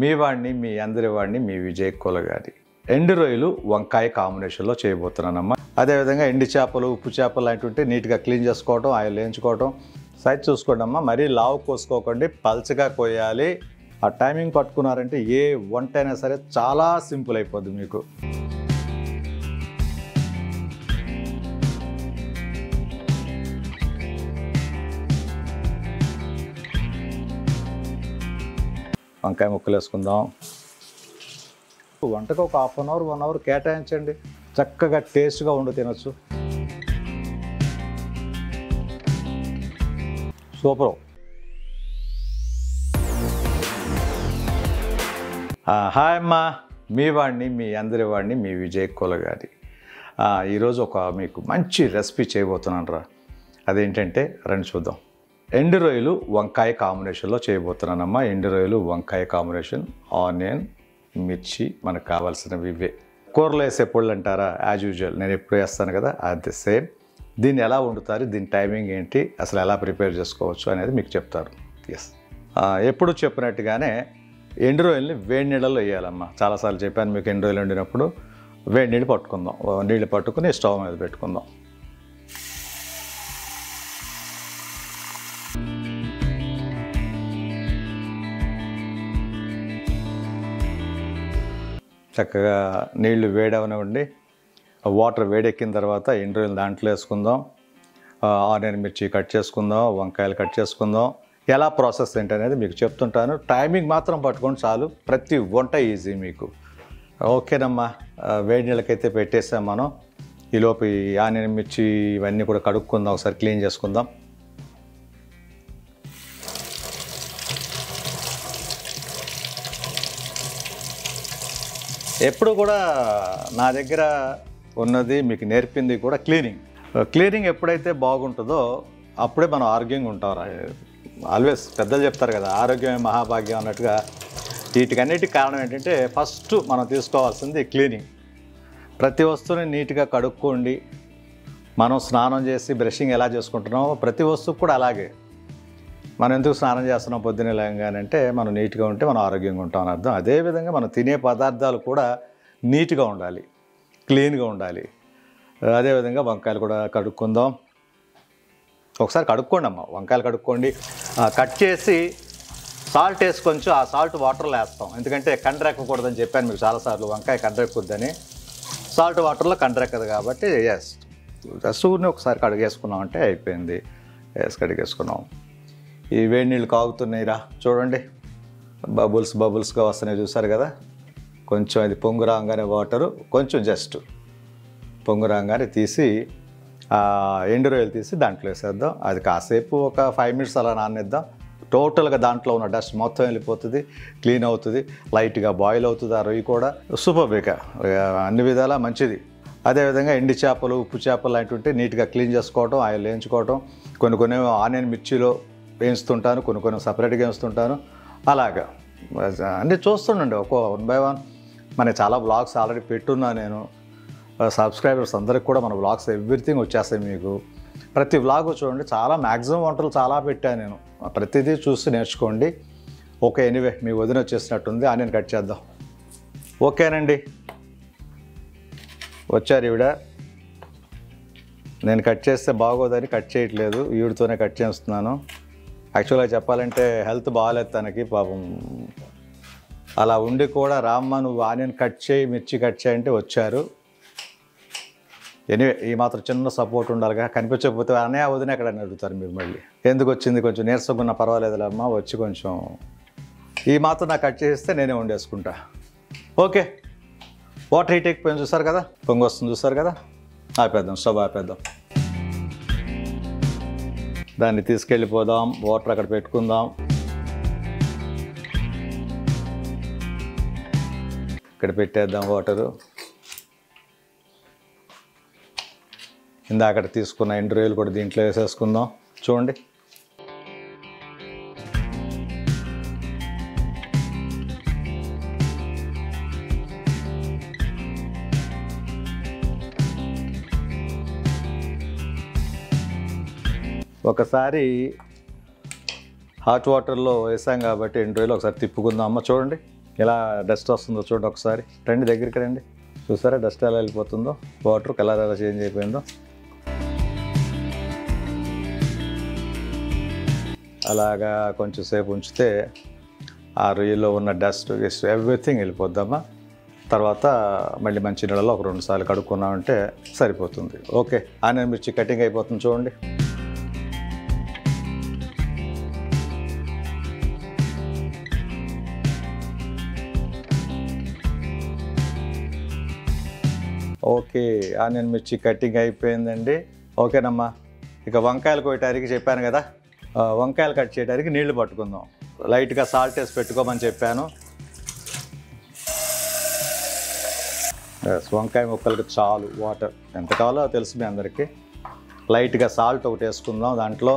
మీ వాడిని, మీ అందరి వాడిని, మీ విజయ్ కులగారి. ఎండు రొయ్యలు వంకాయ కాంబినేషన్లో చేయబోతున్నానమ్మా. అదేవిధంగా ఎండు చేపలు, ఉప్పు చేపలు లాంటివి నీట్గా క్లీన్ చేసుకోవటం, ఆయిల్ వేయించుకోవటం. సైజ్ చూసుకోండి అమ్మా, మరీ లావు కోసుకోకండి, పల్చగా కోయాలి. ఆ టైమింగ్ పట్టుకున్నారంటే ఏ వంట అయినా సరే చాలా సింపుల్ అయిపోద్ది మీకు. వంకాయ ముక్కలు వేసుకుందాం. వంటకు ఒక హాఫ్ అన్ అవర్ 1 అవర్ కేటాయించండి, చక్కగా టేస్ట్గా ఉండి తినొచ్చు. సూపర్. హాయ్ అమ్మా, మీ వాడిని, మీ అందరి వాడిని, మీ విజయ్ కులగారి. ఈరోజు మీకు మంచి రెసిపీ చేయబోతున్నాను రా. అదేంటంటే రండి చూద్దాం. ఎండు రొయ్యలు వంకాయ కాంబినేషన్లో చేయబోతున్నానమ్మా. ఎండు రొయ్యలు వంకాయ కాంబినేషన్, ఆనియన్, మిర్చి, మనకు కావాల్సినవి ఇవే. కూరలో వేసే పొళ్ళు అంటారా, యాజ్ యూజువల్ నేను ఎప్పుడు వేస్తాను కదా, అది సేమ్. దీన్ని ఎలా వండుతారు, దీని టైమింగ్ ఏంటి, అసలు ఎలా ప్రిపేర్ చేసుకోవచ్చు అనేది మీకు చెప్తారు. ఎస్, ఎప్పుడు చెప్పినట్టుగానే ఎండు రొయ్యల్ని వేడి నీళ్ళలో వేయాలమ్మా. చాలాసార్లు చెప్పాను మీకు, ఎండు రొయ్యలు వండినప్పుడు వేడి నీళ్ళు పట్టుకుందాం. నీళ్ళు పట్టుకుని స్టవ్ మీద పెట్టుకుందాం. చక్కగా నీళ్లు వేడవనివ్వండి. వాటర్ వేడెక్కిన తర్వాత ఎండు రొయ్యలు దాంట్లో వేసుకుందాం. ఆనియన్, మిర్చి కట్ చేసుకుందాం, వంకాయలు కట్ చేసుకుందాం. ఎలా ప్రాసెస్ ఏంటనేది మీకు చెప్తుంటాను. టైమింగ్ మాత్రం పట్టుకోండి చాలు, ప్రతి వంట ఈజీ మీకు. ఓకేనమ్మా, వేడి నీళ్ళకైతే పెట్టేసాం మనం. ఈలోపు ఈ ఆనియన్, మిర్చి ఇవన్నీ కూడా కడుక్కుందాం, ఒకసారి క్లీన్ చేసుకుందాం. ఎప్పుడు కూడా నా దగ్గర ఉన్నది, మీకు నేర్పింది కూడా క్లీనింగ్ ఎప్పుడైతే బాగుంటుందో అప్పుడే మనం ఆరోగ్యంగా ఉంటాం. ఆల్వేస్ పెద్దలు చెప్తారు కదా, ఆరోగ్యమే మహాభాగ్యం అన్నట్టుగా. వీటికన్నిటికి కారణం ఏంటంటే ఫస్ట్ మనం తీసుకోవాల్సింది క్లీనింగ్. ప్రతి వస్తువుని నీట్గా కడుక్కోండి. మనం స్నానం చేసి బ్రషింగ్ ఎలా చేసుకుంటున్నామో ప్రతి వస్తువు కూడా అలాగే. మనం ఎందుకు స్నానం చేస్తున్నాం పొద్దున్నే లేగానంటే మనం నీట్గా ఉంటే మనం ఆరోగ్యంగా ఉంటాం అని అర్థం. అదేవిధంగా మనం తినే పదార్థాలు కూడా నీట్గా ఉండాలి, క్లీన్గా ఉండాలి. అదేవిధంగా వంకాయలు కూడా కడుక్కుందాం. ఒకసారి కడుక్కోండి అమ్మ, వంకాయలు కడుక్కోండి. కట్ చేసి సాల్ట్ వేసి కొంచెం ఆ సాల్ట్ వాటర్లో వేస్తాం, ఎందుకంటే కండ్రెక్కకూడదని చెప్పాను మీకు చాలాసార్లు. వంకాయ కండ్రెక్కుద్దని, సాల్ట్ వాటర్లో కండ్రెక్కదు కాబట్టి జస్ట్ ఊరిని ఒకసారి కడిగేసుకున్నాం అంటే అయిపోయింది. కడిగేసుకున్నాం. ఈ వేడి నీళ్ళు కాగుతున్నాయిరా, చూడండి, బబుల్స్గా వస్తున్నాయి, చూసారు కదా. కొంచెం అది పొంగు రాగానే వాటరు కొంచెం జస్ట్ పొంగు రాగానే తీసి ఎండు రొయ్యలు తీసి దాంట్లో వేసేద్దాం. అది కాసేపు ఒక 5 మినిట్స్ అలా నానేద్దాం. టోటల్గా దాంట్లో ఉన్న డస్ట్ మొత్తం వెళ్ళిపోతుంది, క్లీన్ అవుతుంది, లైట్గా బాయిల్ అవుతుంది ఆ రొయ్యి కూడా. సూపర్, అన్ని విధాలా మంచిది. అదేవిధంగా ఎండు చేపలు, ఉప్పు చేపలు లాంటివి నీట్గా క్లీన్ చేసుకోవటం, ఆయిల్ వేయించుకోవటం. కొన్ని ఆనియన్, మిర్చిలో వేయిస్తుంటాను, కొన్ని సపరేట్గా వేస్తుంటాను. అలాగా అన్నీ చూస్తుండండి, ఒక 1 by 1. మన చాలా బ్లాగ్స్ ఆల్రెడీ పెట్టున్నా నేను. సబ్స్క్రైబర్స్ అందరికి కూడా మన బ్లాగ్స్ ఎవ్రీథింగ్ వచ్చేస్తాయి మీకు. ప్రతి బ్లాగ్ చూడండి, చాలా మ్యాక్సిమం వంటలు చాలా పెట్టాను నేను. ప్రతిదీ చూసి నేర్చుకోండి. ఓకే, ఎనీవే మీ వదిన వచ్చేసినట్టుంది, ఆనియన్ కట్ చేద్దాం. ఓకేనండి, వచ్చారు ఈవిడ. నేను కట్ చేస్తే బాగోదని కట్ చేయట్లేదు, ఈవిడతోనే కట్ చేస్తున్నాను. యాక్చువల్గా చెప్పాలంటే హెల్త్ బాగాలేదు తనకి పాపం. అలా ఉండి కూడా రామ్మ నువ్వు ఆనియన్ కట్ చేయి, మిర్చి కట్ చేయి అంటే వచ్చారు. ఎనీవే ఈ మాత్రం చిన్న సపోర్ట్ ఉండాలిగా. కనిపించకపోతే అనే వదిన ఎక్కడని అడుగుతారు మీరు మళ్ళీ. ఎందుకు వచ్చింది, కొంచెం నీరసంగా ఉన్న పర్వాలేదులే అమ్మ, వచ్చి కొంచెం ఈ మాత్రం నాకు కట్ చేస్తే నేనే వండేసుకుంటా. ఓకే, వాటర్ హీట్ ఎక్కిపోయింది చూసారు కదా, పొంగి వస్తుంది చూసారు కదా. ఆపేద్దాం, స్టవ్ ఆపేద్దాం. దాన్ని తీసుకెళ్ళిపోదాం, వాటర్ అక్కడ పెట్టుకుందాం. ఇక్కడ పెట్టేద్దాం వాటరు. ఇందాక తీసుకున్న ఎండు రొయ్యలు కూడా దీంట్లో వేసేసుకుందాం. చూడండి, ఒకసారి హాట్ వాటర్లో వేసాం కాబట్టి ఎండు రొయ్యలు ఒకసారి తిప్పుకుందాం అమ్మ. చూడండి, ఎలా డస్ట్ వస్తుందో చూడండి ఒకసారి. రండి దగ్గరికి రండి. చూసారా డస్ట్ ఎలా వెళ్ళిపోతుందో, వాటర్ కలర్ ఎలా చేంజ్ అయిపోయిందో. అలాగా కొంచెం సేపు ఉంచితే ఆ రొయ్యలో ఉన్న డస్ట్ ఎవ్రీథింగ్ వెళ్ళిపోద్దమ్మా. తర్వాత మళ్ళీ మంచి నీళ్ళలో ఒక 2 సార్లు కడుక్కున్నామంటే సరిపోతుంది. ఓకే, ఆనియన్ మిర్చి కటింగ్ అయిపోతుంది చూడండి. ఓకే, ఆనియన్ మిర్చి కటింగ్ అయిపోయిందండి. ఓకేనమ్మా. ఇక వంకాయలు కోయటానికి చెప్పాను కదా, వంకాయలు కట్ చేయడానికి నీళ్లు పట్టుకుందాం. లైట్గా సాల్ట్ వేసి పెట్టుకోమని చెప్పాను. వంకాయ ముక్కలకి చాలు వాటర్ ఎంత కావాలో తెలుసు మీ అందరికీ. లైట్గా సాల్ట్ ఒకటి వేసుకుందాం. దాంట్లో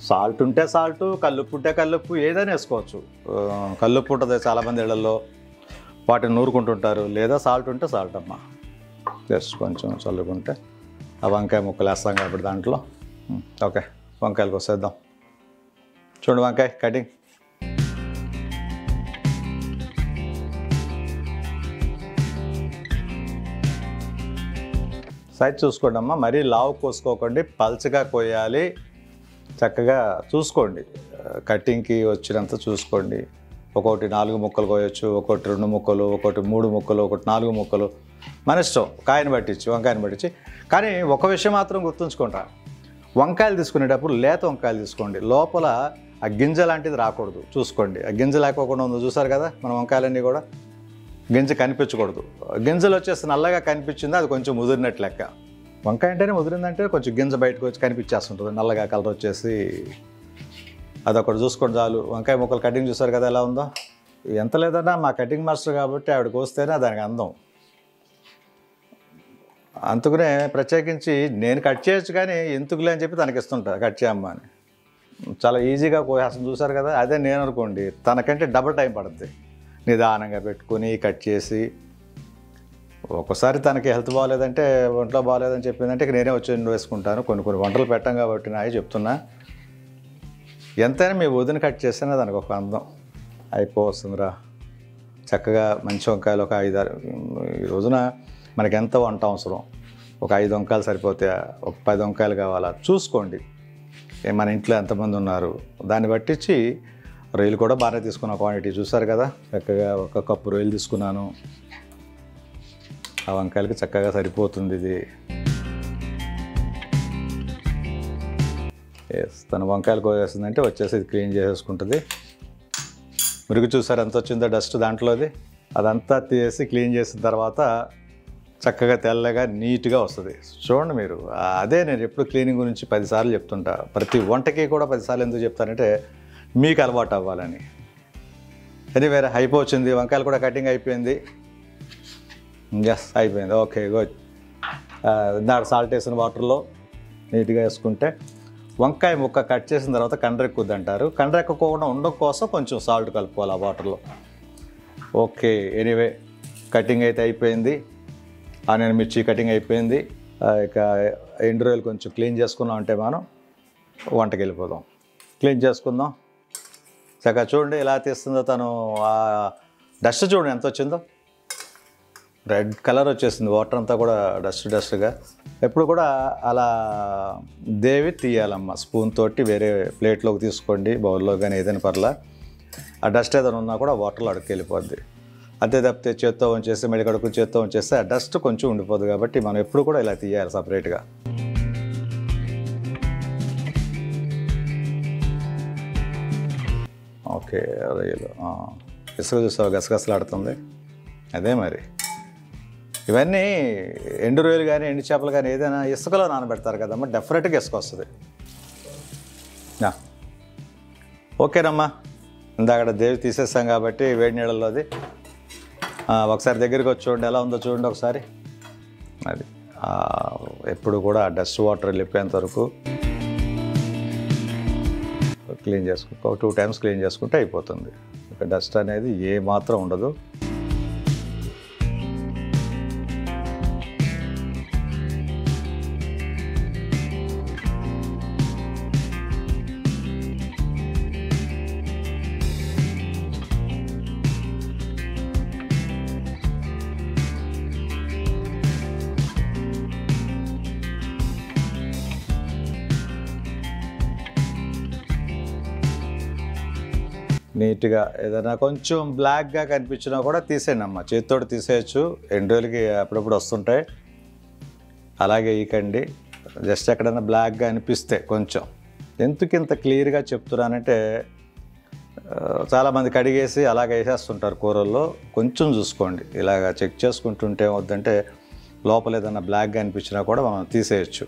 సాల్ట్ ఉంటే సాల్ట్, కల్లుప్పు ఉంటే కల్లుప్పు, ఏదైనా వేసుకోవచ్చు. కల్లుప్పు ఉంటుంది చాలామంది ఇళ్లలో, వాటిని నూరుకుంటుంటారు. లేదా సాల్ట్ ఉంటే సాల్ట్ అమ్మ. జస్ట్ కొంచెం చల్లుకుంటే ఆ వంకాయ ముక్కలు వేస్తాం కాబట్టి దాంట్లో. ఓకే, వంకాయలు కోసేద్దాం. చూడండి వంకాయ కటింగ్. సైజ్ చూసుకోండి అమ్మ, మరీ లావు కోసుకోకండి, పల్చగా కోయాలి. చక్కగా చూసుకోండి, కటింగ్కి వచ్చినంత చూసుకోండి. ఒక్కొక్కటి 4 ముక్కలు కోయచ్చు, ఒక్కొక్కటి 2 ముక్కలు, ఒక్కొక్కటి 3 ముక్కలు, ఒకటి 4 ముక్కలు, మన ఇష్టం. కాయని పట్టించి, వంకాయని పట్టించి. కానీ ఒక విషయం మాత్రం గుర్తుంచుకుంటా, వంకాయలు తీసుకునేటప్పుడు లేత వంకాయలు తీసుకోండి. లోపల ఆ గింజ లాంటిది రాకూడదు చూసుకోండి. ఆ గింజ లేకోకుండా ఉందో చూసారు కదా, మన వంకాయలన్నీ కూడా గింజ కనిపించకూడదు. గింజలు వచ్చేసి నల్లగా కనిపించింది, అది కొంచెం ముదిరినట్టు లెక్క. వంకాయ అంటేనే ముదిరిందంటే కొంచెం గింజ బయటకు వచ్చి కనిపించేస్తుంటుంది, నల్లగా కలర్ వచ్చేసి. అదొకటి చూసుకోండి చాలు. వంకాయ ముక్కలు కటింగ్ చూసారు కదా ఎలా ఉందో. ఎంత లేదన్నా మా కటింగ్ మాస్టర్ కాబట్టి ఆవిడకి వస్తేనే దానికి అందం. అందుకనే ప్రత్యేకించి నేను కట్ చేయొచ్చు కానీ ఎందుకులే అని చెప్పి తనకి ఇస్తుంటా, కట్ చేయమ్మా అని. చాలా ఈజీగా కోసేస్తుంది చూసారు కదా. అదే నేను అనుకోండి, తనకంటే డబుల్ టైం పడుతుంది. నిదానంగా పెట్టుకుని కట్ చేసి, ఒక్కోసారి తనకి హెల్త్ బాగాలేదంటే, ఒంట్లో బాగాలేదని చెప్పిందంటే నేనే వచ్చి వేసుకుంటాను. కొన్ని వంటలు పెట్టాం కాబట్టి నాయి చెప్తున్నా. ఎంతైనా మీ వదిన కట్ చేస్తేనే దానికి ఒక అందం అయిపోతుందిరా. చక్కగా మంచి వంకాయలు ఒక 5-6. ఈ రోజున మనకి ఎంత వంట అవసరం, ఒక 5 వంకాయలు సరిపోతే, ఒక 10 వంకాయలు కావాలా చూసుకోండి. మన ఇంట్లో ఎంతమంది ఉన్నారు దాన్ని బట్టించి. రొయ్యలు కూడా బాగానే తీసుకున్న క్వాంటిటీ చూసారు కదా. చక్కగా 1 కప్పు రొయ్యలు తీసుకున్నాను. ఆ వంకాయలకి చక్కగా సరిపోతుంది ఇది. తను వంకాయలు కోసేస్తుందంటే వచ్చేసి ఇది క్లీన్ చేసేసుకుంటుంది. మురుగు చూసారు ఎంత వచ్చిందో డస్ట్ దాంట్లోది. అదంతా తీసి క్లీన్ చేసిన తర్వాత చక్కగా తెల్లగా నీట్గా వస్తుంది. చూడండి మీరు, అదే నేను ఎప్పుడు క్లీనింగ్ గురించి 10 సార్లు చెప్తుంటా. ప్రతి వంటకి కూడా 10 సార్లు ఎందుకు చెప్తానంటే మీకు అలవాటు అవ్వాలని. ఎనీవేరే అయిపోయింది, వంకాయలు కూడా కటింగ్ అయిపోయింది. ఎస్ అయిపోయింది. Okay good. దాంట్లో సాల్ట్ వేసిన వాటర్లో నీట్గా వేసుకుంటే, వంకాయ ముక్క కట్ చేసిన తర్వాత కండ్రెక్కుద్ది అంటారు. కండ్రెక్కకుండా ఉండడం కోసం కొంచెం సాల్ట్ కలుపుకోవాలి ఆ వాటర్లో. ఓకే, ఎనీవే కటింగ్ అయితే అయిపోయింది. ఆనియన్ మిర్చి కటింగ్ అయిపోయింది. ఇక ఎండు రొయ్యలు కొంచెం క్లీన్ చేసుకున్నాం అంటే మనం వంటకి వెళ్ళిపోదాం. క్లీన్ చేసుకుందాం. చక్కగా చూడండి ఎలా తీస్తుందో తను. ఆ డస్ట్ చూడండి ఎంత వచ్చిందో, రెడ్ కలర్ వచ్చేసింది. వాటర్ అంతా కూడా డస్ట్గా. ఎప్పుడు కూడా అలా దేవి తీయాలమ్మ స్పూన్ తోటి. వేరే ప్లేట్లోకి తీసుకోండి, బౌల్లో కానీ ఏదైనా పర్లా. ఆ డస్ట్ ఏదైనా ఉన్నా కూడా వాటర్లో అడుక్కి వెళ్ళిపోద్ది. అంతే తప్పితే చేత్తో ఉంచేస్తే, మళ్ళీ కడుక్కుని చేత్తో ఉంచేస్తే ఆ డస్ట్ కొంచెం ఉండిపోద్ది. కాబట్టి మనం ఎప్పుడు కూడా ఇలా తీయాలి సపరేట్గా. ఓకే, రొయ్యలు ఇసుక చూసావు గసగసలాడుతుంది. అదే మరి ఇవన్నీ ఎండు రొయ్యలు కానీ ఎండు చేపలు కానీ ఏదైనా ఇసుకలో నానబెడతారు కదమ్మా, డెఫినెట్గా ఇసుక వస్తుంది. ఓకేనమ్మా, ఇందాక దేవి తీసేస్తాం కాబట్టి వేడి నీళ్ళలోది ఒకసారి దగ్గరికి వచ్చి చూడండి ఎలా ఉందో చూడండి ఒకసారి. అది ఎప్పుడు కూడా డస్ట్ వాటర్ వెళ్ళిపోయేంత వరకు క్లీన్ చేసుకుంటూ 2 టైమ్స్ క్లీన్ చేసుకుంటే అయిపోతుంది. ఇక డస్ట్ అనేది ఏ మాత్రం ఉండదు. నీట్గా ఏదైనా కొంచెం బ్లాక్గా కనిపించినా కూడా తీసేయండి అమ్మ, చేతితోటి తీసేయచ్చు. ఎండోలకి అప్పుడప్పుడు వస్తుంటాయి, అలాగే ఈకండి. జస్ట్ ఎక్కడైనా బ్లాక్గా అనిపిస్తే కొంచెం. ఎందుకు ఇంత క్లియర్గా చెప్తున్నానంటే చాలామంది కడిగేసి అలాగ వేసేస్తుంటారు కూరల్లో. కొంచెం చూసుకోండి, ఇలాగ చెక్ చేసుకుంటుంటే వద్దంటే లోపల ఏదైనా బ్లాక్గా అనిపించినా కూడా మనం తీసేయచ్చు.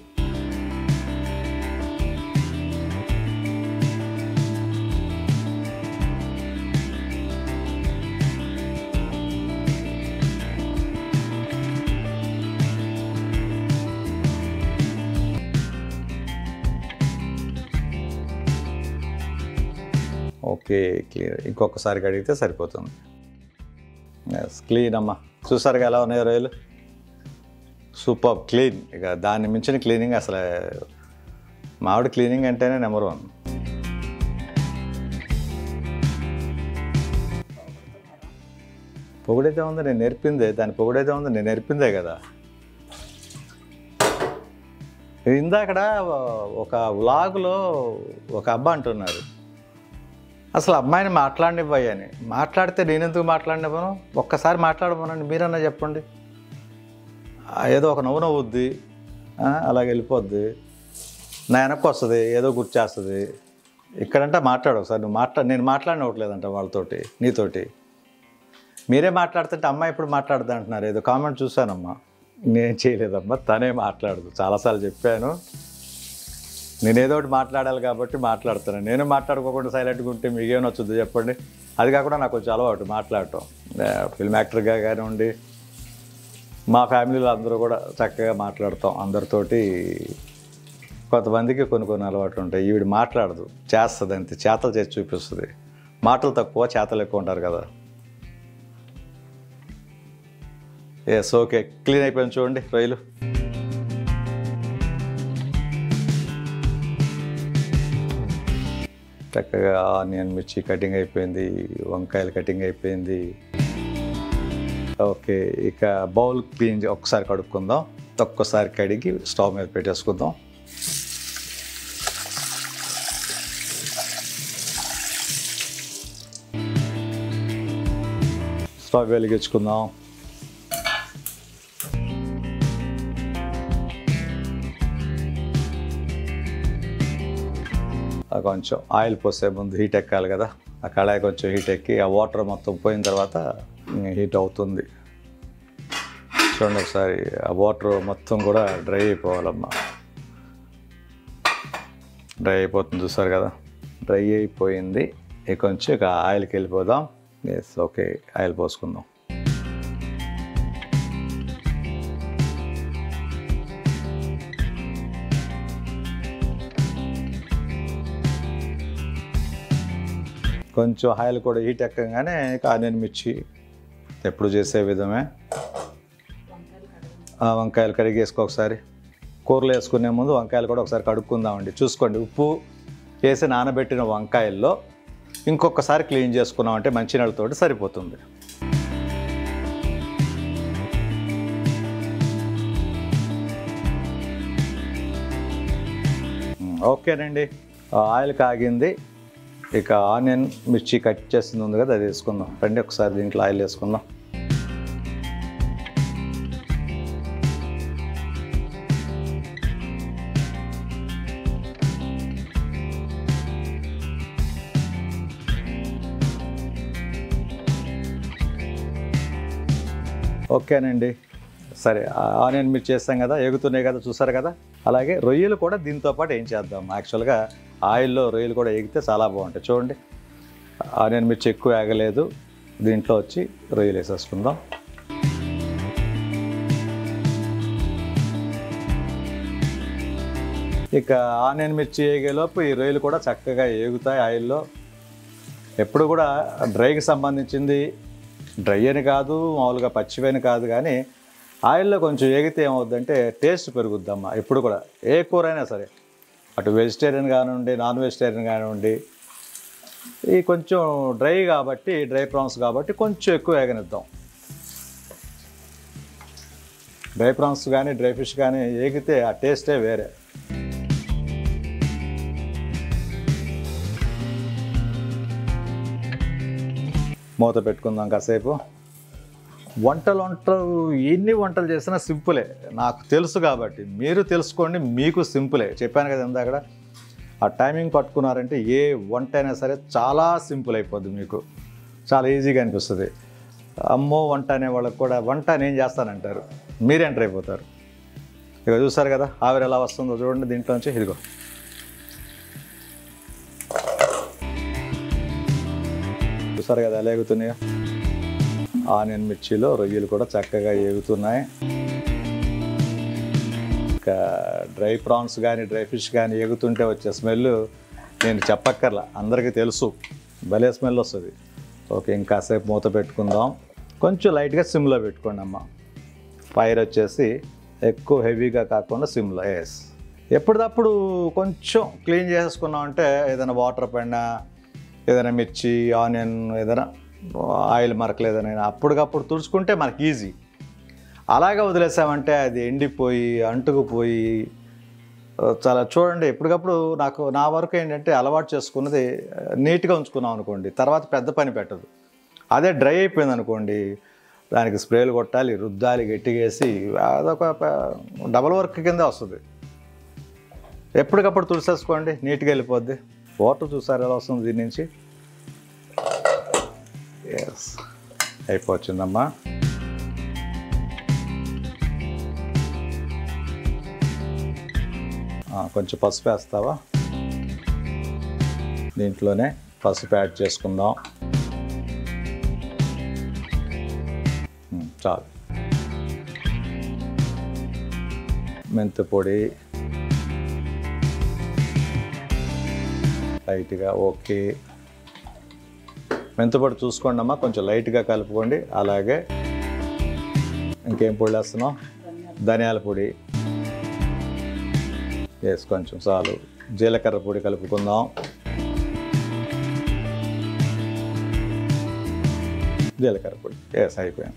Okay, clear. ఇంకొకసారి కడిగితే సరిపోతుంది. క్లీన్ అమ్మా, చూసారుగా ఎలా ఉన్నాయి రొయ్యలు, సూపర్ క్లీన్. ఇక దాన్ని మించిన క్లీనింగ్ అసలు మామిడి క్లీనింగ్ అంటేనే నెంబర్ 1. పొగుడైతే ఉంది నేను నేర్పిందే, దాని పొగుడైతే ఉంది నేను నేర్పిందే కదా. ఇందాకడ ఒక వ్లాగులో ఒక అబ్బా అంటున్నారు, అసలు అమ్మాయిని మాట్లాడినివ్వని. మాట్లాడితే నేనెందుకు మాట్లాడినివ్వను? ఒక్కసారి మాట్లాడమనండి, మీరన్నా చెప్పండి. ఏదో ఒక నవ్వు నవ్వుద్ది, అలాగే వెళ్ళిపోద్ది, నా వెనక్కి వస్తుంది, ఏదో గుర్చేస్తుంది. ఇక్కడంటే మాట్లాడు ఒకసారి, నువ్వు నేను మాట్లాడినవ్వట్లేదంట వాళ్ళతోటి, నీతోటి. మీరే మాట్లాడుతుంటే అమ్మాయి ఇప్పుడు మాట్లాడుతా అంటున్నారు. ఏదో కామెంట్ చూశానమ్మా, నేను చేయలేదమ్మా, తనే మాట్లాడదు. చాలాసార్లు చెప్పాను, నేను ఏదో ఒకటి మాట్లాడాలి కాబట్టి మాట్లాడుతాను. నేను మాట్లాడుకోకుండా సైలెంట్గా ఉంటే మీకేమైనా వచ్చుద్ది చెప్పండి. అది కాకుండా నాకు కొంచెం అలవాటు మాట్లాడటం. ఫిల్మ్ యాక్టర్గా కానివ్వండి, మా ఫ్యామిలీలో అందరూ కూడా చక్కగా మాట్లాడతాం అందరితోటి. కొంతమందికి కొన్ని అలవాట్లు ఉంటాయి. ఈవిడ మాట్లాడదు, చేస్తుంది అంతే, చేతలు చేసి చూపిస్తుంది. మాటలు తక్కువ, చేతలు ఎక్కువ ఉంటారు కదా. ఎస్, ఓకే, క్లీన్ అయిపోయింది చూడండి రొయ్యలు. చక్కగా ఆనియన్ మిర్చి కటింగ్ అయిపోయింది, వంకాయలు కటింగ్ అయిపోయింది. ఓకే, ఇక బౌల్ క్లీన్ ఒక్కసారి కడుక్కుందాం. ఒక్కసారి కడిగి స్టవ్ మీద పెట్టేసుకుందాం. స్టవ్ వెలిగించుకుందాం. కొంచెం ఆయిల్ పోసే ముందు హీట్ ఎక్కాలి కదా. ఆ కళాయి కొంచెం హీట్ ఎక్కి ఆ వాటర్ మొత్తం పోయిన తర్వాత హీట్ అవుతుంది. చూడండి ఒకసారి, ఆ వాటర్ మొత్తం కూడా డ్రై అయిపోవాలమ్మా. డ్రై అయిపోతుంది, చూసారు కదా, డ్రై అయిపోయింది. ఇక కొంచెం ఇక ఆయిల్కి వెళ్ళిపోదాం. ఎస్, ఓకే, ఆయిల్ పోసుకుందాం. కొంచెం ఆయిల్ కూడా హీట్ ఎక్కగానే ఇక ఆనియన్ మిర్చి ఎప్పుడు చేసే విధమే. వంకాయలు కడిగేసుకో ఒకసారి. కూరలు వేసుకునే ముందు వంకాయలు కూడా ఒకసారి కడుక్కుందామండి. చూసుకోండి, ఉప్పు వేసి నానబెట్టిన వంకాయల్లో ఇంకొకసారి క్లీన్ చేసుకున్నామంటే మంచినీళ్ళతోటి సరిపోతుంది. ఓకేనండి, ఆయిల్ కాగింది. ఇక ఆనియన్ మిర్చి కట్ చేస్తుంది ఉంది కదా, అది వేసుకుందాం. రండి ఒకసారి దీంట్లో ఆయిల్ వేసుకుందాం. ఓకేనండి, సరే, ఆనియన్ మిర్చి చేస్తాం కదా, ఎగుతున్నాయి కదా, చూసారు కదా. అలాగే రొయ్యలు కూడా దీంతో పాటు ఏం చేద్దాం. యాక్చువల్గా ఆయిల్లో రొయ్యలు కూడా ఎగితే చాలా బాగుంటాయి. చూడండి, ఆనియన్ మిర్చి ఎక్కువ ఎగలేదు, దీంట్లో వచ్చి రొయ్యలు వేసేసుకుందాం. ఇక ఆనియన్ మిర్చి వేగేలోపు ఈ రొయ్యలు కూడా చక్కగా ఏగుతాయి ఆయిల్లో. ఎప్పుడు కూడా డ్రైకి సంబంధించింది, డ్రై అని కాదు, మామూలుగా పచ్చివని కాదు, కానీ ఆయిల్లో కొంచెం ఏగితే ఏమవుద్దంటే టేస్ట్ పెరుగుద్దమ్మా. ఎప్పుడు కూడా ఏ కూర అయినా సరే, అటు వెజిటేరియన్ కానివ్వండి, నాన్ వెజిటేరియన్ కానివ్వండి, ఈ కొంచెం డ్రై కాబట్టి, డ్రై ప్రాన్స్ కాబట్టి కొంచెం ఎక్కువ వేగనిద్దాం. డ్రై ప్రాన్స్ కానీ డ్రై ఫిష్ కానీ ఏగితే ఆ టేస్టే వేరే. మూత పెట్టుకుందాం కాసేపు. వంటలు ఎన్ని వంటలు చేసినా సింపులే, నాకు తెలుసు కాబట్టి మీరు తెలుసుకోండి, మీకు సింపులే. చెప్పాను కదా ఇందాక, ఆ టైమింగ్ పట్టుకున్నారంటే ఏ వంట అయినా సరే చాలా సింపుల్ అయిపోద్ది, మీకు చాలా ఈజీగా అనిపిస్తుంది. అమ్మో వంట అనే వాళ్ళకి కూడా వంట నేను చేస్తానంటారు, మీరే ఎంటర్ అయిపోతారు. ఇక చూసారు కదా ఆవిరి ఎలా వస్తుందో చూడండి దీంట్లోంచి. ఇదిగో చూసారు కదా ఎలా ఎగుతున్నాయో. ఆనియన్ మిర్చిలో రొయ్యలు కూడా చక్కగా ఎగుతున్నాయి. ఇంకా డ్రై ప్రాన్స్ కానీ డ్రై ఫిష్ కానీ ఎగుతుంటే వచ్చే స్మెల్ నేను చెప్పక్కర్లా, అందరికీ తెలుసు, భలే స్మెల్ వస్తుంది. ఓకే, ఇంకాసేపు మూత పెట్టుకుందాం. కొంచెం లైట్గా సిమ్లో పెట్టుకోండి అమ్మ. ఫైర్ వచ్చేసి ఎక్కువ హెవీగా కాకుండా సిమ్లో. ఎస్, ఎప్పటికప్పుడు కొంచెం క్లీన్ చేసుకున్నామంటే ఏదైనా వాటర్ పైన ఏదైనా మిర్చి ఆనియన్ ఏదైనా ఆయిల్ మరకలు ఏదైనా అప్పటికప్పుడు తుడుచుకుంటే మనకి ఈజీ. అలాగే వదిలేసామంటే అది ఎండిపోయి అంటుకుపోయి చాలా చూడండి. ఎప్పటికప్పుడు నా వరకు ఏంటంటే అలవాటు చేసుకున్నది నీట్గా ఉంచుకున్నాం అనుకోండి, తర్వాత పెద్ద పని పెట్టదు. అదే డ్రై అయిపోయింది అనుకోండి, దానికి స్ప్రేలు కొట్టాలి, రుద్దాలి, గట్టిగేసి అదొక డబల్ వర్క్ కింద వస్తుంది. ఎప్పటికప్పుడు తుడిసేసుకోండి, నీట్గా వెళ్ళిపోద్ది. వాటర్ చూసారు ఎలా వస్తుంది దీని నుంచి. ఎస్, అయిపోవచ్చిందమ్మా. కొంచెం పసుపు వేస్తావా? దీంట్లోనే పసుపు యాడ్ చేసుకుందాం. చాలు. మెంతి పొడి లైట్గా. ఓకే, మెంతి పొడి చూసుకోండి అమ్మా, కొంచెం లైట్గా కలుపుకోండి. అలాగే ఇంకేం పొడి వేస్తున్నాం? ధనియాల పొడి. ఎస్, కొంచెం చాలు. జీలకర్ర పొడి కలుపుకుందాం. జీలకర్ర పొడి. ఎస్, అయిపోయాం.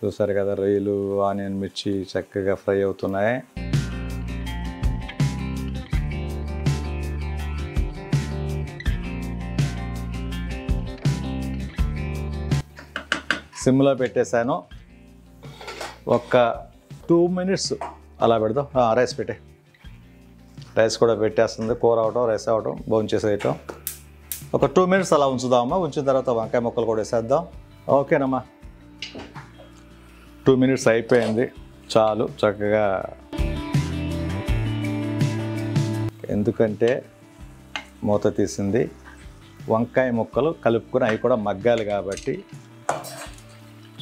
చూసారు కదా రొయ్యలు ఆనియన్ మిర్చి చక్కగా ఫ్రై అవుతున్నాయి. సిమ్లో పెట్టేశాను. ఒక 2 minutes అలా పెడదాం. రైస్ పెట్టే, రైస్ కూడా పెట్టేస్తుంది. కూర అవటం రైస్ అవటం భోంచేసేయటం. ఒక 2 minutes అలా ఉంచుదామమ్మా. ఉంచిన తర్వాత వంకాయ ముక్కలు కూడా వేసేద్దాం. ఓకేనమ్మా, 2 minutes అయిపోయింది, చాలు. చక్కగా, ఎందుకంటే మూత తీసింది, వంకాయ ముక్కలు కలుపుకొని అవి కూడా మగ్గాలి కాబట్టి.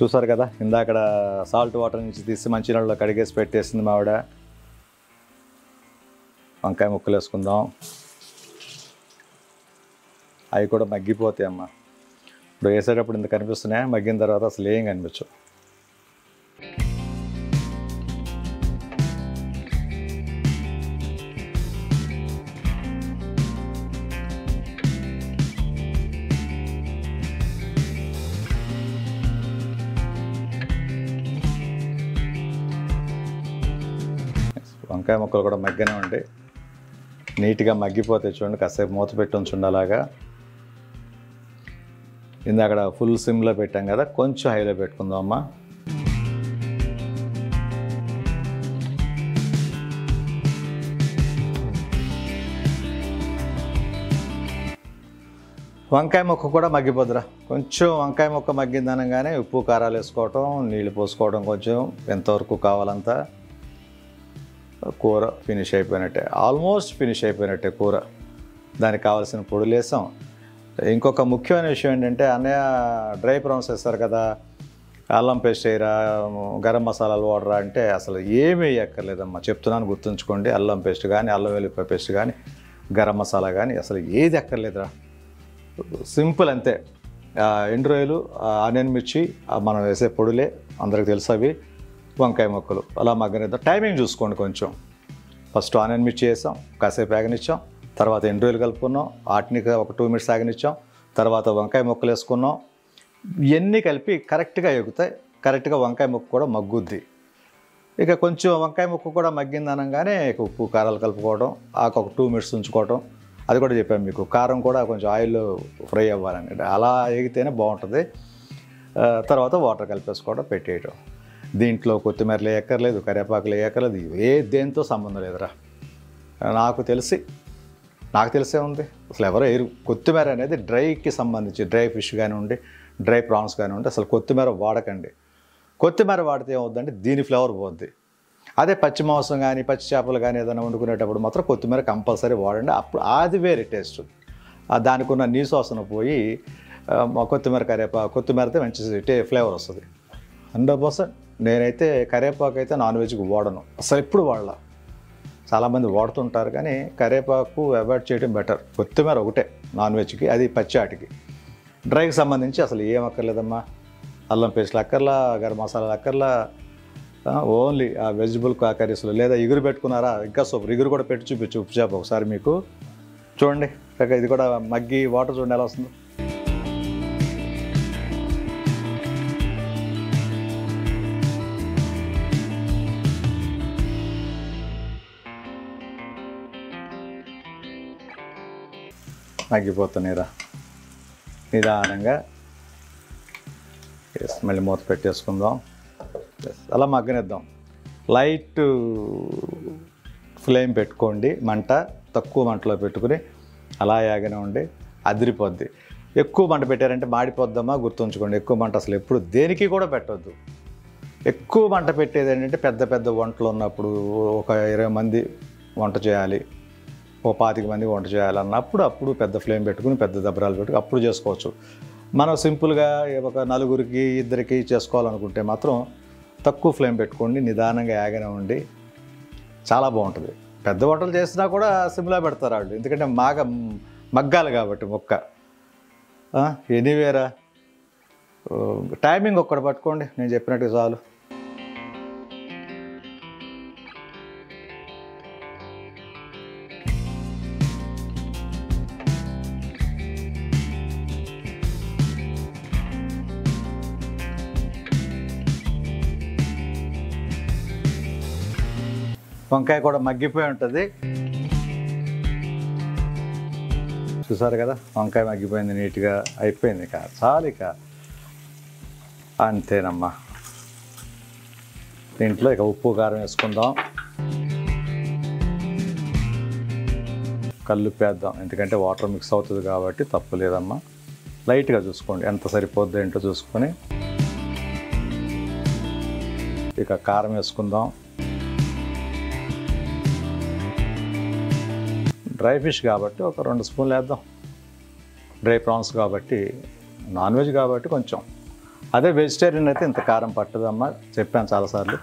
చూసారు కదా ఇందాక సాల్ట్ వాటర్ నుంచి తీసి మంచినీళ్ళలో కడిగేసి పెట్టేసింది మా ఆవిడ. వంకాయ ముక్కలు వేసుకుందాం. అవి కూడా మగ్గిపోతాయి అమ్మ. ఇప్పుడు వేసేటప్పుడు ఇంత కనిపిస్తున్నాయి, మగ్గిన తర్వాత అసలు ఏం కనిపించవు. వంకాయ ముక్కలు కూడా మగ్గానే ఉంటాయి, నీట్గా మగ్గిపోతాయి. చూడండి, కాసేపు మూత పెట్టి ఉంచుండి. అలాగా ఇందాక ఫుల్ సిమ్లో పెట్టాం కదా, కొంచెం హైలో పెట్టుకుందాం అమ్మ. వంకాయ ముక్క కూడా మగ్గిపోద్దురా. కొంచెం వంకాయ ముక్క మగ్గిందనగానే ఉప్పు కారాలు వేసుకోవటం, నీళ్ళు పోసుకోవడం, కొంచెం ఎంతవరకు కావాలంతా. కూర ఫినిష్ అయిపోయినట్టే, ఆల్మోస్ట్ ఫినిష్ అయిపోయినట్టే కూర. దానికి కావాల్సిన పొడులు వేసాం. ఇంకొక ముఖ్యమైన విషయం ఏంటంటే, అన్నయ్య డ్రై ప్రాన్స్ వేస్తారు కదా, అల్లం పేస్ట్ వేయరా, గరం మసాలాలు వాడరా అంటే అసలు ఏమీ వేయక్కర్లేదమ్మా. చెప్తున్నాను, గుర్తుంచుకోండి. అల్లం పేస్ట్ కానీ, అల్లం వెల్లుల్లి పేస్ట్ కానీ, గరం మసాలా కానీ అసలు ఏది అక్కర్లేదురా. సింపుల్ అంతే. ఎండు రొయ్యలు, ఆనియన్ మిర్చి, మనం వేసే పొడులే, అందరికి తెలుసు అవి. వంకాయ ముక్కలు అలా మగ్గనిద్దాం. టైమింగ్ చూసుకోండి కొంచెం. ఫస్ట్ ఆనియన్ మిర్చి వేసాం, కాసేపు ఆగనిచ్చాం. తర్వాత ఎండు రొయ్యలు కలుపుకున్నాం, వాటిని ఒక 2 minutes ఆగనిచ్చాం. తర్వాత వంకాయ ముక్కలు వేసుకున్నాం. ఇవన్నీ కలిపి కరెక్ట్గా ఎగుతాయి, కరెక్ట్గా వంకాయ ముక్క కూడా మగ్గుద్ది. ఇక కొంచెం వంకాయ ముక్క కూడా మగ్గింది అనగానే ఉప్పు కారాలు కలుపుకోవడం, ఒక 2 minutes ఉంచుకోవడం. అది కూడా చెప్పాను మీకు. కారం కూడా కొంచెం ఆయిల్లో ఫ్రై అవ్వాలని, అలా ఎగితేనే బాగుంటుంది. తర్వాత వాటర్ కలిపేసుకోవడం, పెట్టేయటం. దీంట్లో కొత్తిమీరలు వేయక్కర్లేదు, కరివేపాకులు వేయక్కర్లేదు, దేంతో సంబంధం లేదురా. నాకు తెలిసే ఉంది, అసలు ఎవరో వేయరు. కొత్తిమీర అనేది డ్రైకి సంబంధించి, డ్రై ఫిష్ కానివ్వండి, డ్రై ప్రాన్స్ కానివ్వండి, అసలు కొత్తిమీర వాడకండి. కొత్తిమీర వాడితే ఏమవుద్దంటే దీని ఫ్లేవర్ పోద్ది. అదే పచ్చి మాంసం కానీ, పచ్చి చేపలు కానీ ఏదైనా వండుకునేటప్పుడు మాత్రం కొత్తిమీర కంపల్సరీ వాడండి. అప్పుడు అది వేరే టేస్ట్. దానికి ఉన్న నీసు వాసన పోయి కొత్తిమీరతో మంచి ఫ్లేవర్ వస్తుంది. 100%. నేనైతే కరివేపాకు అయితే నాన్ వెజ్కి వాడను, అసలు ఎప్పుడు వాడలా. చాలామంది వాడుతుంటారు కానీ కరివేపాకు అవాయిడ్ చేయడం బెటర్. కొత్తిమీర ఒకటే నాన్ వెజ్కి, అది పచ్చి ఆటికి. డ్రైకి సంబంధించి అసలు ఏం అక్కర్లేదమ్మా. అల్లం పేస్ట్లు అక్కర్లా, గరం మసాలాలు అక్కర్లా. ఓన్లీ ఆ వెజిటబుల్ కర్రీస్లో, లేదా ఇగురు పెట్టుకున్నారా ఇంకా సూపర్. ఇగురు కూడా పెట్టి చూపించు, ఉప్పు చేప ఒకసారి మీకు చూడండి. ఇది కూడా మగ్గి వాటర్ చూడండి ఎలా వస్తుందో. మగ్గిపోతున్నాయిరా నిదానంగా. మళ్ళీ మూత పెట్టేసుకుందాం. అలా మగ్గనిద్దాం. లైట్ ఫ్లేమ్ పెట్టుకోండి, మంట తక్కువ మంటలో పెట్టుకుని అలా యాగనే ఉండి అదిరిపోద్ది. ఎక్కువ మంట పెట్టారంటే మాడిపోద్దమ్మా, గుర్తుంచుకోండి. ఎక్కువ మంట అసలు ఎప్పుడు దేనికి కూడా పెట్టొద్దు. ఎక్కువ మంట పెట్టేది ఏంటంటే పెద్ద పెద్ద వంటలు ఉన్నప్పుడు, ఒక 20 మంది వంట చేయాలి, ఓ 25 మంది వంట చేయాలన్నప్పుడు అప్పుడు పెద్ద ఫ్లేమ్ పెట్టుకుని, పెద్ద దబ్బరాలు పెట్టుకుని అప్పుడు చేసుకోవచ్చు. మనం సింపుల్గా ఒక 4 2 చేసుకోవాలనుకుంటే మాత్రం తక్కువ ఫ్లేమ్ పెట్టుకోండి, నిదానంగా యాగనే ఉండి చాలా బాగుంటుంది. పెద్ద వంటలు చేసినా కూడా సిమ్లా పెడతారు వాళ్ళు, ఎందుకంటే మగ్గాలి కాబట్టి మొక్క. ఎనీవేరా, టైమింగ్ ఒక్కటి పట్టుకోండి, నేను చెప్పినట్టు చాలు. వంకాయ కూడా మగ్గిపోయి ఉంటుంది, చూసారు కదా. వంకాయ మగ్గిపోయింది, నీట్గా అయిపోయింది. చాలు ఇక అంతేనమ్మా. దీంట్లో ఇక ఉప్పు కారం వేసుకుందాం, కల్లుపేద్దాం. ఎందుకంటే వాటర్ మిక్స్ అవుతుంది కాబట్టి తప్పు లేదమ్మా. లైట్గా చూసుకోండి, ఎంత సరిపోద్ది ఏంటో చూసుకొని. ఇక కారం వేసుకుందాం. డ్రై ఫిష్ కాబట్టి ఒక 2 స్పూన్లు వేద్దాం. డ్రై ప్రాన్స్ కాబట్టి, నాన్ వెజ్ కాబట్టి కొంచెం. అదే వెజిటేరియన్ అయితే ఇంత కారం పట్టదమ్మా, చెప్పాను చాలాసార్లు.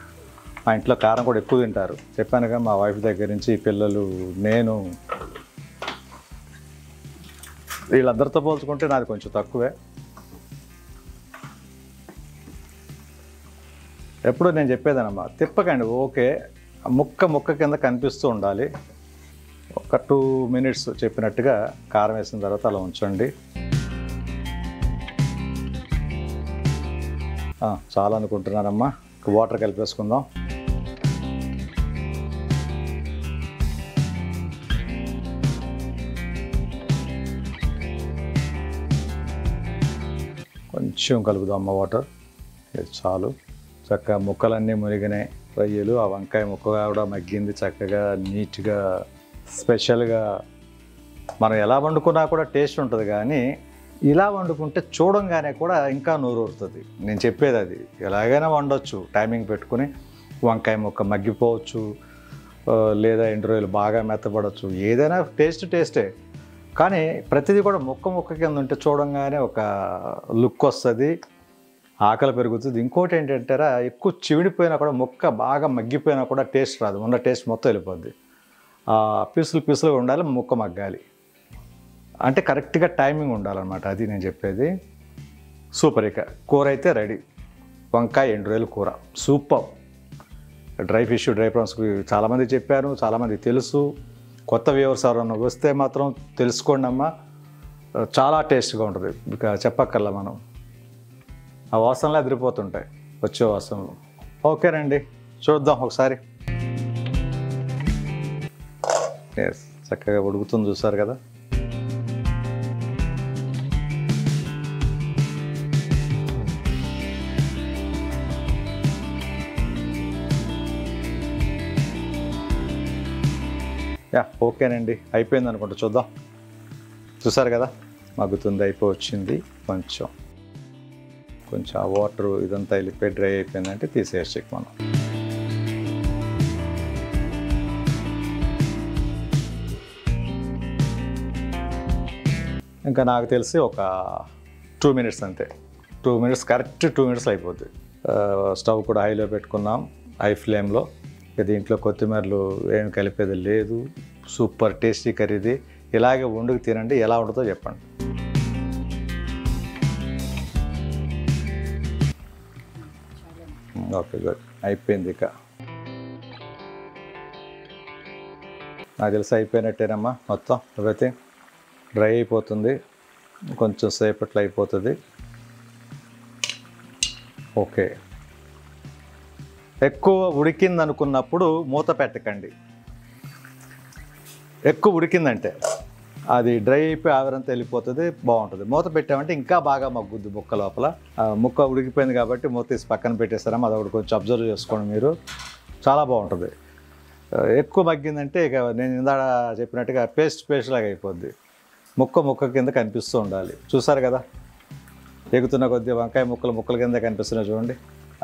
మా ఇంట్లో కారం కూడా ఎక్కువ తింటారు, చెప్పానుగా. మా వైఫ్ దగ్గర నుంచి పిల్లలు, నేను, వీళ్ళందరితో పోల్చుకుంటే నాది కొంచెం తక్కువే. ఎప్పుడు నేను చెప్పేదానమ్మా, తిప్పకండి, ఓకే, ముక్క కింద కనిపిస్తూ ఉండాలి. ఒక 2 minutes చెప్పినట్టుగా కారం వేసిన తర్వాత అలా ఉంచండి. చాలా అనుకుంటున్నానమ్మా. వాటర్ కలిపేసుకుందాం. కొంచెం కలుపుదాం అమ్మ వాటర్, ఇది చాలు. చక్కగా ముక్కలన్నీ మునిగినాయి, రొయ్యలు, ఆ వంకాయ ముక్క కూడా మగ్గింది చక్కగా, నీట్గా, స్పెషల్గా. మనం ఎలా వండుకున్నా కూడా టేస్ట్ ఉంటుంది, కానీ ఇలా వండుకుంటే చూడంగానే కూడా ఇంకా నోరు ఊరుతుంది. నేను చెప్పేది అది. ఎలాగైనా వండొచ్చు, టైమింగ్ పెట్టుకుని. వంకాయ ముక్క మగ్గిపోవచ్చు, లేదా ఎండు రొయ్యలు బాగా మెత్తపడవచ్చు, ఏదైనా టేస్టే. కానీ ప్రతిదీ కూడా ముక్క కింద ఉంటే చూడంగానే ఒక లుక్ వస్తుంది, ఆకలి పెరుగుతుంది. ఇంకోటి ఏంటంటారా, ఎక్కువ చివిడిపోయినా కూడా, ముక్క బాగా మగ్గిపోయినా కూడా టేస్ట్ రాదు, ఉన్న టేస్ట్ మొత్తం వెళ్ళిపోద్ది. పీసులుగా ఉండాలి, ముక్క మగ్గాలి అంటే కరెక్ట్గా టైమింగ్ ఉండాలన్నమాట, అది నేను చెప్పేది. సూపర్. ఇక కూర అయితే రెడీ. వంకాయ ఎండు రొయ్యల కూర సూపర్. డ్రై ఫిష్, డ్రై ప్రాన్స్కి చాలామంది చెప్పారు, చాలామంది తెలుసు. కొత్త వ్యూవర్స్ ఎవరన్నా వస్తే మాత్రం తెలుసుకోండి అమ్మా, చాలా టేస్ట్గా ఉంటుంది. ఇక చెప్పక్కర్లా మనం, ఆ వాసనలో ఎదిరిపోతుంటాయి, వచ్చే వాసనలు. ఓకేనండి, చూద్దాం ఒకసారి. చక్కగా ఉడుకుతుంది, చూసారు కదా. యా ఓకేనండి, అయిపోయింది అనుకుంటా. చూద్దాం. చూసారు కదా, మగ్గుతుంది, అయిపోవచ్చింది. కొంచెం ఆ వాటర్ ఇదంతా వెళ్ళిపోయి డ్రై అయిపోయిందంటే తీసేయచ్చు మనం. ఇంకా నాకు తెలిసి ఒక 2 minutes అంతే. 2 minutes, కరెక్ట్ 2 minutes అయిపోద్ది. స్టవ్ కూడా హైలో పెట్టుకున్నాం, హై ఫ్లేమ్లో. దీంట్లో కొత్తిమీరలు ఏమి కలిపేది లేదు. సూపర్ టేస్టీ కర్రీది. ఇలాగే వండుకు తినండి, ఎలా ఉంటుందో చెప్పండి. Okay, good. అయిపోయింది. ఇక నాకు తెలిసి అయిపోయినట్టేనమ్మా. మొత్తం ఎవ్రీథింగ్ డ్రై అయిపోతుంది, కొంచెం సేపట్లో అయిపోతుంది. ఓకే, ఎక్కువ ఉడికింది అనుకున్నప్పుడు మూత పెట్టకండి. ఎక్కువ ఉడికిందంటే అది డ్రై అయిపోయి ఆవిరంతా వెళ్ళిపోతుంది, బాగుంటుంది. మూత పెట్టామంటే ఇంకా బాగా మగ్గుద్ది ముక్క లోపల. ముక్క ఉడికిపోయింది కాబట్టి మూత తీసి పక్కన పెట్టేస్తారా, అదొకటి కొంచెం అబ్జర్వ్ చేసుకోండి మీరు, చాలా బాగుంటుంది. ఎక్కువ మగ్గిందంటే ఇక నేను ఇందాక చెప్పినట్టుగా పేస్ట్ లాగా అయిపోద్ది. ముక్క కింద కనిపిస్తూ ఉండాలి. చూసారు కదా, ఎగుతున్న కొద్ది వంకాయ ముక్కల కింద కనిపిస్తున్నాయి చూడండి.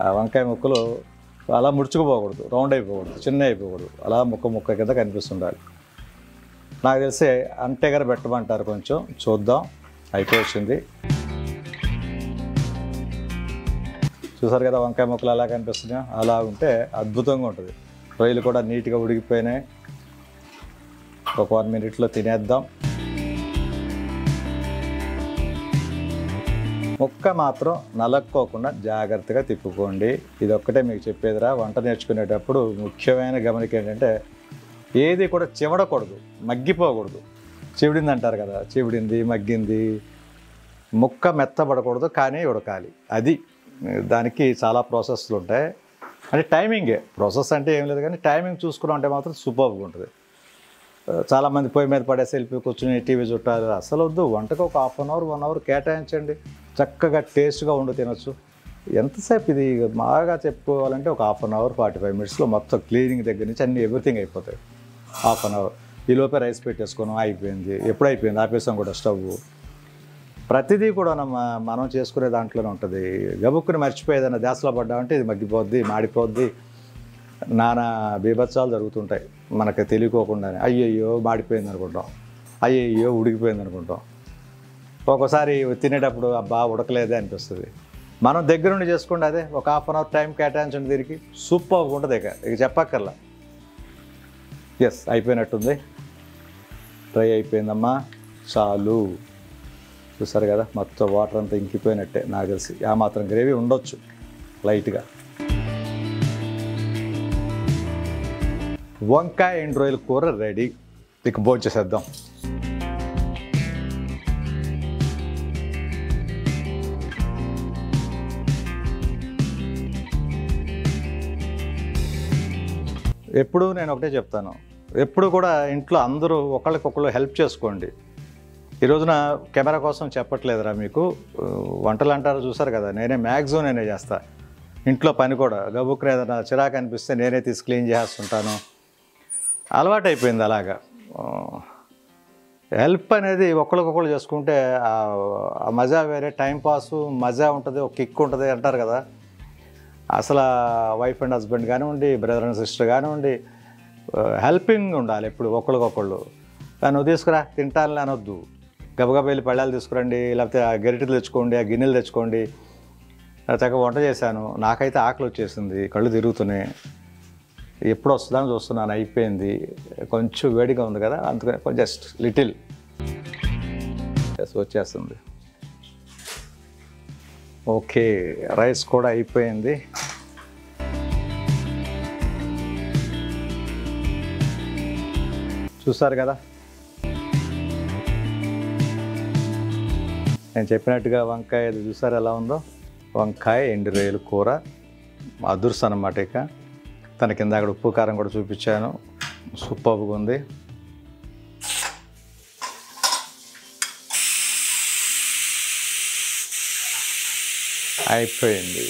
ఆ వంకాయ ముక్కలు అలా ముడుచుకుపోకూడదు, రౌండ్ అయిపోకూడదు, చిన్న అయిపోకూడదు, అలా ముక్క కింద కనిపిస్తుండాలి. నాకు తెలిసి అంటేగారు పెట్టమంటారు. కొంచెం చూద్దాం. అయిపోయింది. చూసారు కదా వంకాయ ముక్కలు అలా కనిపిస్తున్నాయి. అలా ఉంటే అద్భుతంగా ఉంటుంది. రొయ్యలు కూడా నీట్గా ఉడికిపోయినాయి. ఒక 1 minute తినేద్దాం. ముక్క మాత్రం నలక్కోకుండా జాగ్రత్తగా తిప్పుకోండి. ఇది ఒక్కటే మీకు చెప్పేదిరా. వంట నేర్చుకునేటప్పుడు ముఖ్యమైన గమనిక ఏంటంటే ఏది కూడా చివడకూడదు, మగ్గిపోకూడదు. చివిడింది అంటారు కదా, చివిడింది, మగ్గింది. ముక్క మెత్తబడకూడదు, కానీ ఉడకాలి. అది దానికి చాలా ప్రాసెస్లు ఉంటాయి. అంటే టైమింగే ప్రాసెస్ అంటే ఏం లేదు, కానీ టైమింగ్ చూసుకున్నాం అంటే మాత్రం సూపర్గా ఉంటుంది. చాలామంది పొయ్యి మీద పడేసి వెళ్ళిపోయి కూర్చుని టీవీ చుట్టాలి, అసలు వద్దు. వంటకు ఒక 1/2 hour 1 hour కేటాయించండి, చక్కగా టేస్ట్గా వండు తినొచ్చు. ఎంతసేపు ఇది బాగా చెప్పుకోవాలంటే ఒక 1/2 hour 45 minutesలో మొత్తం క్లీనింగ్ దగ్గర నుంచి అన్ని ఎవ్రీథింగ్ అయిపోతాయి. 1/2 hour. ఈ లోపే రైస్ పెట్టేసుకున్నాం, అయిపోయింది. ఎప్పుడు అయిపోయింది, ఆపేసాం కూడా స్టవ్. ప్రతిదీ కూడా మనం చేసుకునే దాంట్లోనే ఉంటుంది. గబుక్కుని మర్చిపోయేదన్నా ధ్యాసలో పడ్డామంటే ఇది మగ్గిపోద్ది, మాడిపోద్ది, నానా బీభత్సాలు జరుగుతుంటాయి మనకు తెలియకోకుండానే. అయ్యయ్యో మాడిపోయింది అనుకుంటాం, అయ్యయ్యో ఉడికిపోయింది అనుకుంటాం. ఒక్కోసారి తినేటప్పుడు అబ్బా ఉడకలేదే అనిపిస్తుంది. మనం దగ్గరుండి చేసుకుంటే అదే ఒక 1/2 hour టైం కేటాయించండి దీనికి, సూపర్గా ఉంటుంది. ఇక చెప్పక్కర్లా. ఎస్, అయిపోయినట్టుంది. డ్రై అయిపోయిందమ్మా, చాలు. చూసారు కదా, మొత్తం వాటర్ అంతా ఇంకిపోయినట్టే నాకు తెలిసి. ఆ మాత్రం గ్రేవీ ఉండొచ్చు లైట్గా. వంకాయ ఎండు రొయ్యల కూర రెడీ. ఇక భోంచేసేద్దాం. ఎప్పుడు నేను ఒకటే చెప్తాను, ఎప్పుడు కూడా ఇంట్లో అందరూ ఒకళ్ళకొకళ్ళు హెల్ప్ చేసుకోండి. ఈ రోజున కెమెరా కోసం చెప్పట్లేదురా మీకు, వంటలు అంటారు చూసారు కదా, మ్యాక్సిమం నేనే చేస్తా. ఇంట్లో పని కూడా గబుక్కున ఏదైనా చిరాకు అనిపిస్తే నేనే తీసి క్లీన్ చేస్తుంటాను. అలవాటు అయిపోయింది అలాగా. హెల్ప్ అనేది ఒకళ్ళకొకళ్ళు చేసుకుంటే ఆ మజా వేరే, టైంపాసు మజా ఉంటుంది, ఒక కిక్ ఉంటుంది అంటారు కదా. అసలు వైఫ్ అండ్ హస్బెండ్ కానివ్వండి, బ్రదర్ అండ్ సిస్టర్ కానివ్వండి, హెల్పింగ్ ఉండాలి ఎప్పుడు ఒకళ్ళకొకళ్ళు. నువ్వు తీసుకురా తింటానులే అనొద్దు. గబగబా వెళ్ళి పళ్ళాలు తీసుకురండి, లేకపోతే ఆ గరిటెలు తెచ్చుకోండి, ఆ గిన్నెలు తెచ్చుకోండి. చక్కగా వంట చేశాను, నాకైతే ఆకలి వచ్చేసింది, కళ్ళు తిరుగుతున్నాయి, ఎప్పుడు వస్తుందని చూస్తున్నాను, అయిపోయింది, కొంచెం వేడిగా ఉంది కదా, అందుకని జస్ట్ లిటిల్ వచ్చేస్తుంది. ఓకే, రైస్ కూడా అయిపోయింది. చూసారు కదా, నేను చెప్పినట్టుగా వంకాయ చూసారు ఎలా ఉందో. వంకాయ ఎండు రొయ్యల కూర అదుర్స్ అన్నమాట. ఇక తన కింద అక్కడ ఉప్పు కారం కూడా చూపించాను, సూపర్గా ఉంది. అయిపోయింది.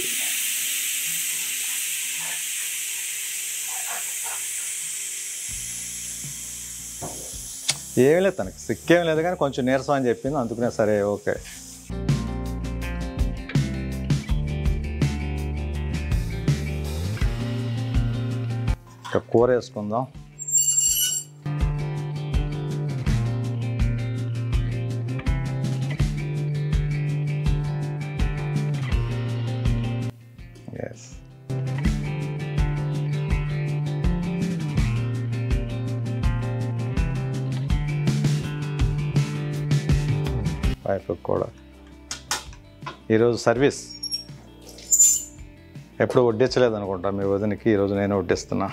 ఏమీ లేదు, తనకి సిక్కేం లేదు కానీ కొంచెం నీరసం అని చెప్పింది, అందుకనే సరే ఓకే. ఇక కూర వేసుకుందాం. ఎస్, వైఫ్కి కూడా ఈరోజు సర్వీస్ ఎప్పుడు వడ్డించలేదు అనుకుంటా మీ వదినకి, ఈరోజు నేను వడ్డిస్తున్నా.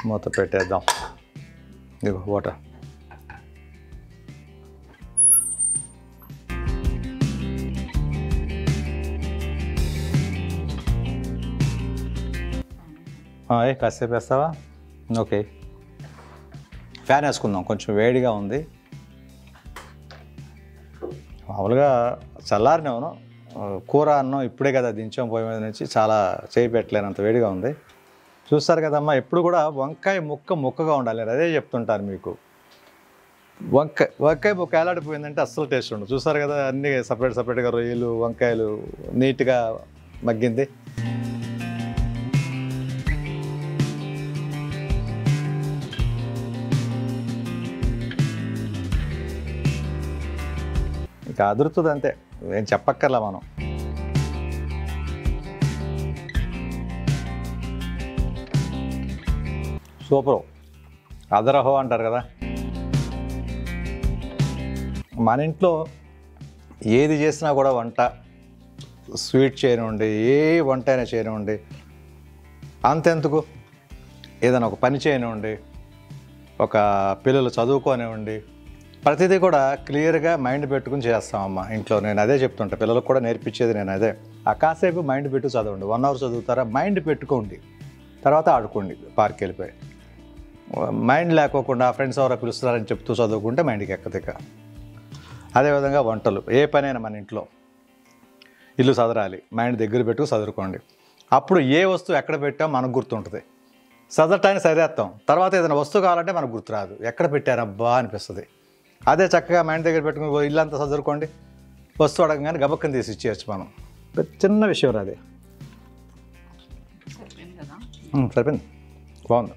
మూత పెట్టేద్దాం. ఇదిగో వాటర్. కాసేపు వేస్తావా? ఓకే, ఫ్యాన్ వేసుకుందాం, కొంచెం వేడిగా ఉంది. మామూలుగా చల్లారినేమను, కూర అన్నం ఇప్పుడే కదా దించాం పొయ్యి మీద నుంచి, చాలా చేయి పెట్టలేనంత వేడిగా ఉంది. చూస్తారు కదమ్మా, ఎప్పుడు కూడా వంకాయ ముక్కగా ఉండాలి, అదే చెప్తుంటారు మీకు. వంకాయ ముక్క ఏలాడిపోయిందంటే అస్సలు టేస్ట్ ఉండదు. చూస్తారు కదా, అన్నీ సపరేట్గా రొయ్యలు వంకాయలు నీట్గా మగ్గింది. ఇక అదురుతుంది అంతే, ఏం చెప్పక్కర్లా మనం. సూపరు, అదరహో అంటారు కదా. మన ఇంట్లో ఏది చేసినా కూడా వంట, స్వీట్ చేయనివ్వండి, ఏ వంట అయినా చేయనివ్వండి, అంతెందుకు ఏదైనా ఒక పని చేయనివ్వండి, ఒక పిల్లలు చదువుకోనివ్వండి, ప్రతిదీ కూడా క్లియర్గా మైండ్ పెట్టుకుని చేస్తామమ్మా ఇంట్లో. నేను అదే చెప్తుంటా పిల్లలకు కూడా నేర్పించేది నేను అదే. ఆ కాసేపు మైండ్ పెట్టు చదవండి, 1 అవర్ చదువుతారా, మైండ్ పెట్టుకోండి, తర్వాత ఆడుకోండి పార్క్ వెళ్ళిపోయి. మైండ్ లేకోకుండా ఫ్రెండ్స్ ఎవరో పిలుస్తున్నారని చెప్తూ చదువుకుంటే మైండ్కి ఎక్కదిక. అదేవిధంగా వంటలు, ఏ పనైనా మన ఇంట్లో ఇల్లు చదరాలి, మైండ్ దగ్గర పెట్టుకు చదువుకోండి. అప్పుడు ఏ వస్తువు ఎక్కడ పెట్టామో మనకు గుర్తుంటుంది. చదవటానికి సరిదేస్తాం, తర్వాత ఏదైనా వస్తువు కావాలంటే మనకు గుర్తురాదు, ఎక్కడ పెట్టారబ్బా అనిపిస్తుంది. అదే చక్కగా మైండ్ దగ్గర పెట్టుకుని ఇల్లంతా చదువుకోండి, వస్తువు అడగగానే గబక్కని తీసి ఇచ్చేయచ్చు మనం. చిన్న విషయం రాదే. సరిపోయింది, బాగుంది.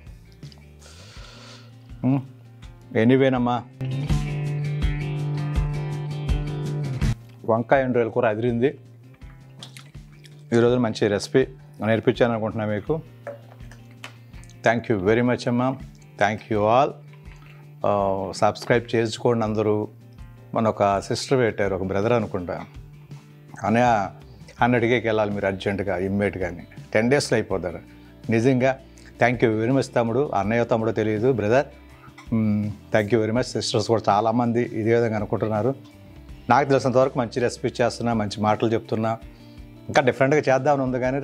ఎనీవేనమ్మా, వంకాయ ఎండ్రాయిల కూర అదిరింది. ఈరోజు మంచి రెసిపీ నేర్పించాను అనుకుంటున్నా మీకు. థ్యాంక్ యూ వెరీ మచ్ అమ్మా, థ్యాంక్ యూ ఆల్. సబ్స్క్రైబ్ చేసుకోండి అందరూ. మన ఒక సిస్టర్ పెట్టారు, ఒక బ్రదర్ అనుకుంటా, అన్నయ్య 100Kకి వెళ్ళాలి మీరు అర్జెంటుగా, ఇమ్మీడియట్గాని 10 డేస్లో అయిపోతారు. నిజంగా థ్యాంక్ యూ వెరీ మచ్ తమ్ముడు. అన్నయ్య తమ్ముడో తెలియదు, brother. Thank you very much. Sisters కూడా చాలామంది ఇదే విధంగా అనుకుంటున్నారు. నాకు తెలిసినంతవరకు మంచి రెసిపీ చేస్తున్నా, మంచి మాటలు చెప్తున్నా. ఇంకా డిఫరెంట్గా చేద్దామని ఉంది కానీ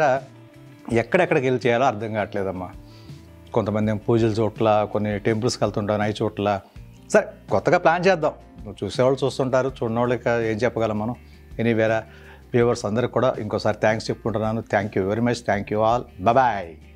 ఎక్కడెక్కడికి వెళ్ళి చేయాలో అర్థం కావట్లేదమ్మా. కొంతమంది పూజల చోట్ల, కొన్ని టెంపుల్స్కి వెళ్తుంటాను అవి చోట్ల. సరే, కొత్తగా ప్లాన్ చేద్దాం. చూసేవాళ్ళు చూస్తుంటారు, చూడని వాళ్ళకి ఏం చెప్పగలం మనం. ఎనీవేరా వ్యూవర్స్ అందరికి కూడా ఇంకోసారి థ్యాంక్స్ చెప్పుకుంటున్నాను. Thank you very much, thank you all, bye.